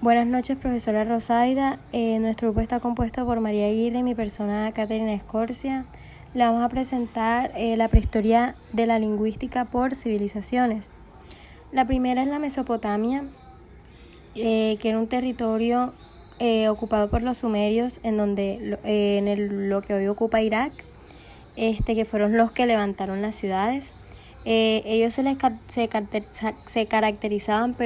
Buenas noches, profesora Rosaida. Nuestro grupo está compuesto por María Aguirre y mi persona, Caterina Escorcia. Le vamos a presentar la prehistoria de la lingüística por civilizaciones. La primera es la Mesopotamia, que era un territorio ocupado por los sumerios, en lo que hoy ocupa Irak, que fueron los que levantaron las ciudades. Ellos se caracterizaban,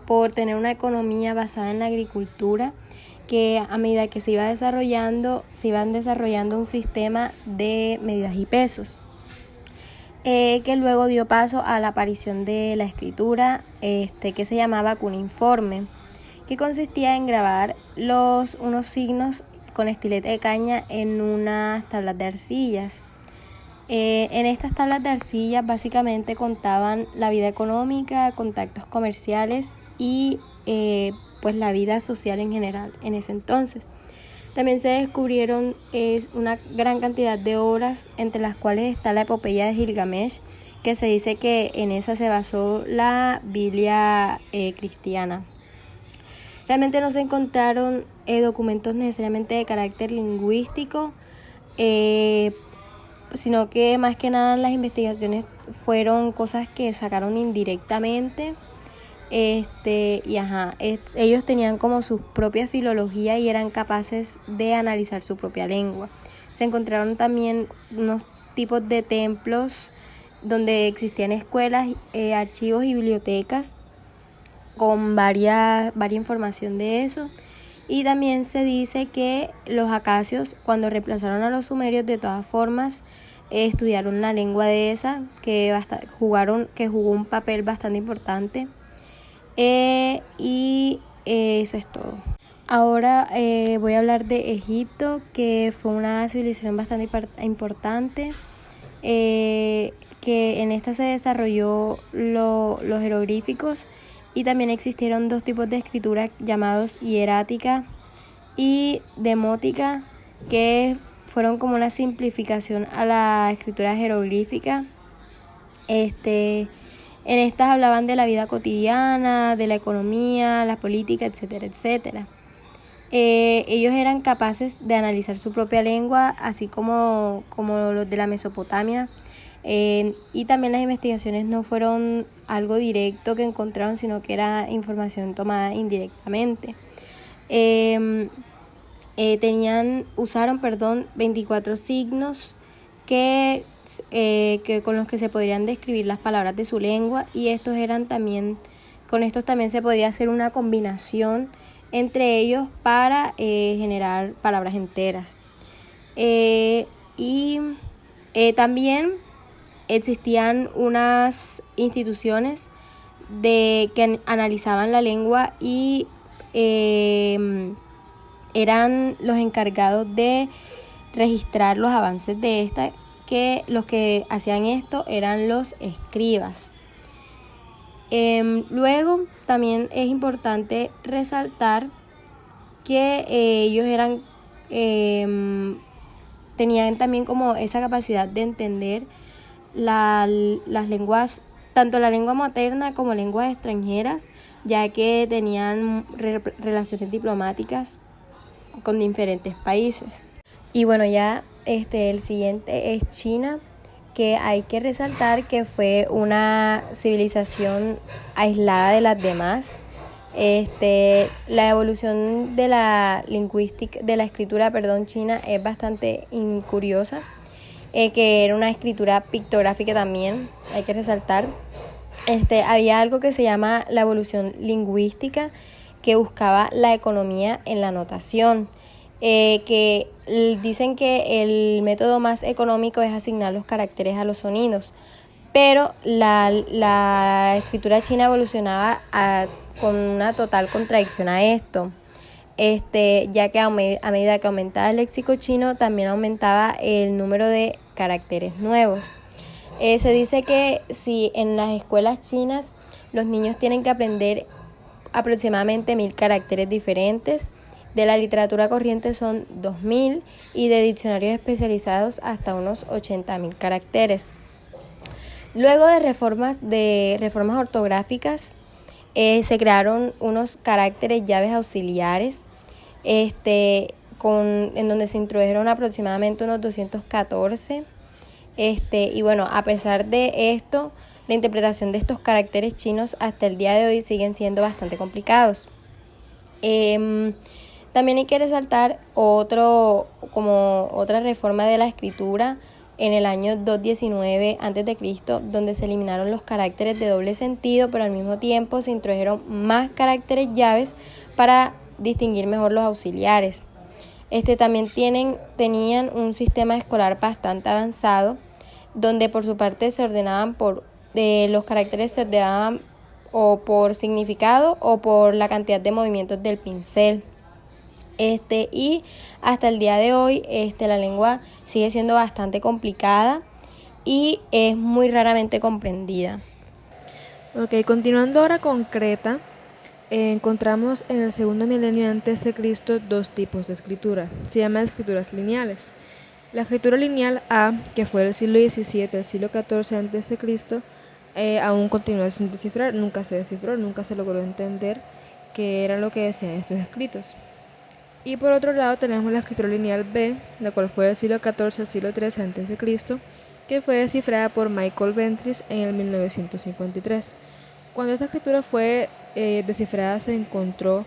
por tener una economía basada en la agricultura, que a medida que se iban desarrollando un sistema de medidas y pesos, que luego dio paso a la aparición de la escritura, que se llamaba cuneiforme, que consistía en grabar unos signos con estilete de caña en unas tablas de arcillas. En estas tablas de arcillas básicamente contaban la vida económica, contactos comerciales y pues la vida social en general en ese entonces. También se descubrieron una gran cantidad de obras, entre las cuales está la epopeya de Gilgamesh, que se dice que en esa se basó la Biblia cristiana. Realmente no se encontraron documentos necesariamente de carácter lingüístico, sino que más que nada las investigaciones fueron cosas que sacaron indirectamente. Ellos tenían como su propia filología y eran capaces de analizar su propia lengua. Se encontraron también unos tipos de templos donde existían escuelas, archivos y bibliotecas con varia información de eso. Y también se dice que los acacios, cuando reemplazaron a los sumerios, de todas formas estudiaron la lengua de esa, que jugó un papel bastante importante. Eso es todo. Ahora voy a hablar de Egipto, que fue una civilización bastante importante, que en esta se desarrolló los jeroglíficos, y también existieron dos tipos de escritura llamados hierática y demótica, que fueron como una simplificación a la escritura jeroglífica. En estas hablaban de la vida cotidiana, de la economía, la política, etcétera, etcétera. Ellos eran capaces de analizar su propia lengua, así como los de la Mesopotamia. Y también las investigaciones no fueron algo directo que encontraron, sino que era información tomada indirectamente. Usaron 24 signos que con los que se podrían describir las palabras de su lengua, y con estos también se podía hacer una combinación entre ellos para generar palabras enteras. También existían unas instituciones que analizaban la lengua y eran los encargados de registrar los avances de esta, que los que hacían esto eran los escribas. Luego también es importante resaltar que ellos tenían también como esa capacidad de entender las lenguas, tanto la lengua materna como lenguas extranjeras, ya que tenían relaciones diplomáticas con diferentes países. Y bueno, ya el siguiente es China, que hay que resaltar que fue una civilización aislada de las demás. La evolución de la escritura china es bastante curiosa, que era una escritura pictográfica también, hay que resaltar. Había algo que se llama la evolución lingüística, que buscaba la economía en la notación, que dicen que el método más económico es asignar los caracteres a los sonidos, pero la escritura china evolucionaba con una total contradicción a esto, ya que a medida que aumentaba el léxico chino, también aumentaba el número de caracteres nuevos. Se dice que si en las escuelas chinas los niños tienen que aprender aproximadamente 1000 caracteres diferentes, de la literatura corriente son 2000, y de diccionarios especializados hasta unos 80.000 caracteres. Luego de reformas ortográficas, se crearon unos caracteres llaves auxiliares, en donde se introdujeron aproximadamente unos 214. Y bueno, a pesar de esto, la interpretación de estos caracteres chinos hasta el día de hoy siguen siendo bastante complicados. También hay que resaltar otra reforma de la escritura en el año 219 a.C., donde se eliminaron los caracteres de doble sentido, pero al mismo tiempo se introdujeron más caracteres llaves para distinguir mejor los auxiliares. También tenían un sistema escolar bastante avanzado, donde por su parte se ordenaban los caracteres se ordenaban o por significado o por la cantidad de movimientos del pincel. Y hasta el día de hoy la lengua sigue siendo bastante complicada y es muy raramente comprendida. Ok, continuando ahora con Creta, encontramos en el segundo milenio antes de Cristo dos tipos de escritura. Se llaman escrituras lineales. La escritura lineal A, que fue del siglo XVII al siglo XIV antes de Cristo, aún continúa sin descifrar, nunca se descifró, nunca se logró entender qué era lo que decían estos escritos. Y por otro lado tenemos la escritura lineal B, la cual fue del siglo XIV al siglo XIII a.C., que fue descifrada por Michael Ventris en el 1953. Cuando esta escritura fue descifrada, se encontró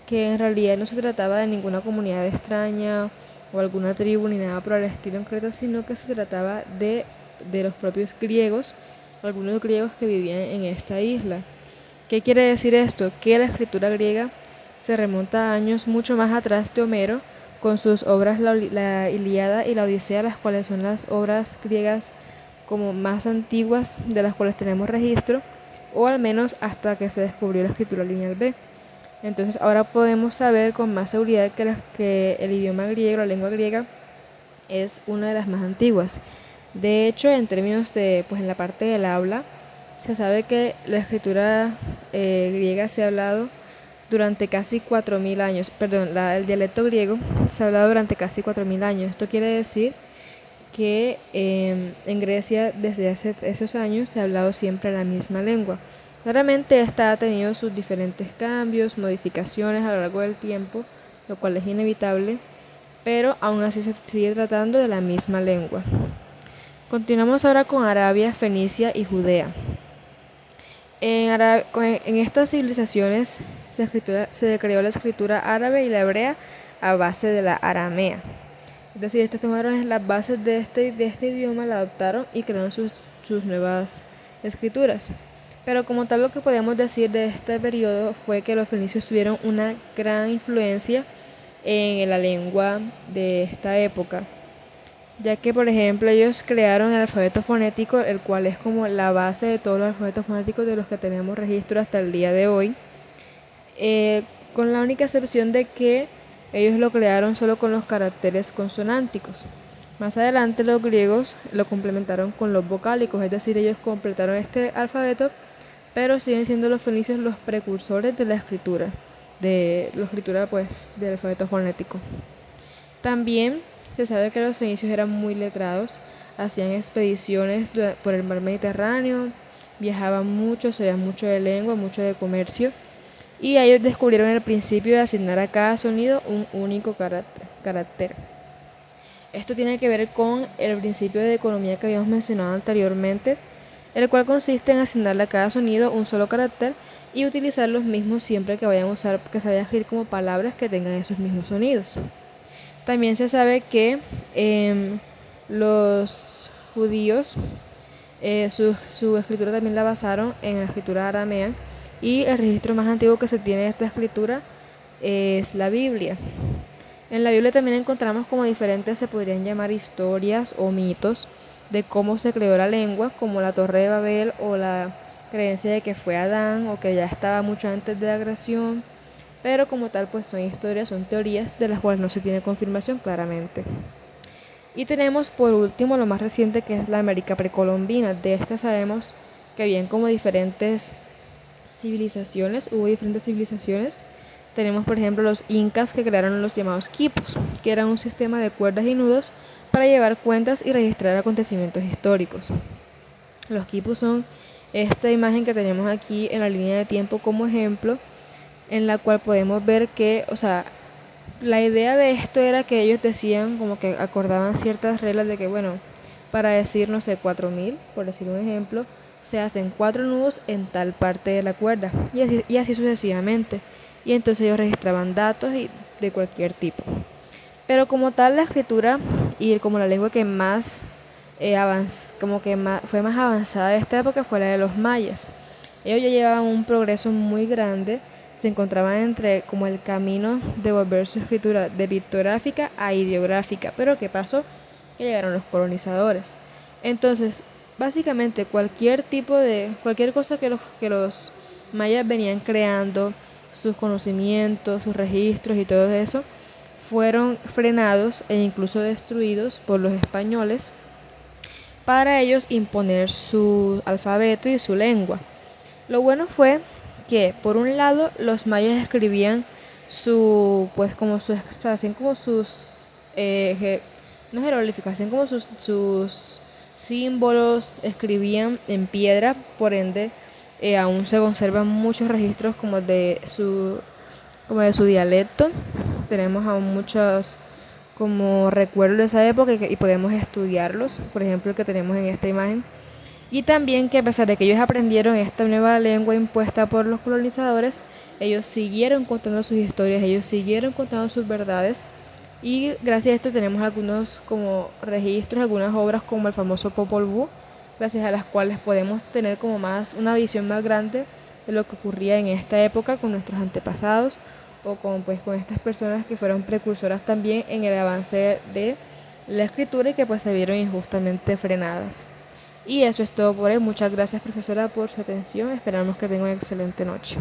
que en realidad no se trataba de ninguna comunidad extraña o alguna tribu ni nada por el estilo en Creta, sino que se trataba de los propios griegos, algunos griegos que vivían en esta isla. ¿Qué quiere decir esto? Que la escritura griega se remonta a años mucho más atrás de Homero, con sus obras la Ilíada y la Odisea, las cuales son las obras griegas como más antiguas de las cuales tenemos registro, o al menos hasta que se descubrió la escritura lineal B. Entonces ahora podemos saber con más seguridad que el idioma griego, la lengua griega, es una de las más antiguas. De hecho, en términos de, en la parte del habla, se sabe que la escritura griega se ha hablado durante casi 4.000 años. El dialecto griego se ha hablado durante casi 4.000 años. Esto quiere decir que en Grecia desde hace esos años se ha hablado siempre la misma lengua. Claramente esta ha tenido sus diferentes cambios, modificaciones a lo largo del tiempo, lo cual es inevitable, pero aún así se sigue tratando de la misma lengua. Continuamos ahora con Arabia, Fenicia y Judea. En estas civilizaciones se creó la escritura árabe y la hebrea a base de la aramea. Es decir, estos tomaron las bases de este idioma, la adoptaron y crearon sus nuevas escrituras. Pero como tal, lo que podemos decir de este periodo fue que los fenicios tuvieron una gran influencia en la lengua de esta época, ya que por ejemplo ellos crearon el alfabeto fonético, el cual es como la base de todos los alfabetos fonéticos de los que tenemos registro hasta el día de hoy, con la única excepción de que ellos lo crearon solo con los caracteres consonánticos. Más adelante los griegos lo complementaron con los vocálicos, es decir, ellos completaron este alfabeto, pero siguen siendo los fenicios los precursores de la escritura, del alfabeto fonético. También se sabe que los fenicios eran muy letrados, hacían expediciones por el mar Mediterráneo, viajaban mucho, sabían mucho de lengua, mucho de comercio, y ellos descubrieron el principio de asignar a cada sonido un único carácter. Esto tiene que ver con el principio de economía que habíamos mencionado anteriormente, el cual consiste en asignarle a cada sonido un solo carácter y utilizar los mismos siempre que vayan a usar, que se vayan a escribir como palabras que tengan esos mismos sonidos. También se sabe que los judíos su escritura también la basaron en la escritura aramea, y el registro más antiguo que se tiene de esta escritura es la Biblia. En la Biblia también encontramos como diferentes, se podrían llamar historias o mitos de cómo se creó la lengua, como la Torre de Babel o la creencia de que fue Adán o que ya estaba mucho antes de la creación, pero como tal son historias, son teorías de las cuales no se tiene confirmación claramente. Y tenemos por último lo más reciente, que es la América precolombina. De esta sabemos que habían como diferentes civilizaciones, hubo diferentes civilizaciones. Tenemos por ejemplo los incas, que crearon los llamados quipus, que eran un sistema de cuerdas y nudos para llevar cuentas y registrar acontecimientos históricos. Los quipus son esta imagen que tenemos aquí en la línea de tiempo como ejemplo, en la cual podemos ver que, o sea, la idea de esto era que ellos decían, como que acordaban ciertas reglas de que, bueno, para decir, no sé, 4000, por decir un ejemplo, se hacen 4 nudos en tal parte de la cuerda, y así sucesivamente. Y entonces ellos registraban datos de cualquier tipo. Pero como tal, la escritura y como la lengua que más, fue más avanzada de esta época fue la de los mayas. Ellos ya llevaban un progreso muy grande, se encontraban entre como el camino de volver su escritura de litográfica a ideográfica. Pero ¿qué pasó? Que llegaron los colonizadores. Entonces, básicamente cualquier cosa que los mayas venían creando, sus conocimientos, sus registros y todo eso, fueron frenados e incluso destruidos por los españoles para ellos imponer su alfabeto y su lengua. Lo bueno fue que, por un lado, los mayas escribían hacían como sus, no jeroglíficos, hacían como sus símbolos, escribían en piedra, por ende, aún se conservan muchos registros como de su dialecto. Tenemos aún muchos como recuerdos de esa época y podemos estudiarlos, por ejemplo el que tenemos en esta imagen. Y también que a pesar de que ellos aprendieron esta nueva lengua impuesta por los colonizadores, ellos siguieron contando sus historias, ellos siguieron contando sus verdades, y gracias a esto tenemos algunos como registros, algunas obras como el famoso Popol Vuh, gracias a las cuales podemos tener como más una visión más grande de lo que ocurría en esta época con nuestros antepasados o con estas personas que fueron precursoras también en el avance de la escritura y que pues se vieron injustamente frenadas. Y eso es todo por hoy. Muchas gracias, profesora, por su atención. Esperamos que tenga una excelente noche.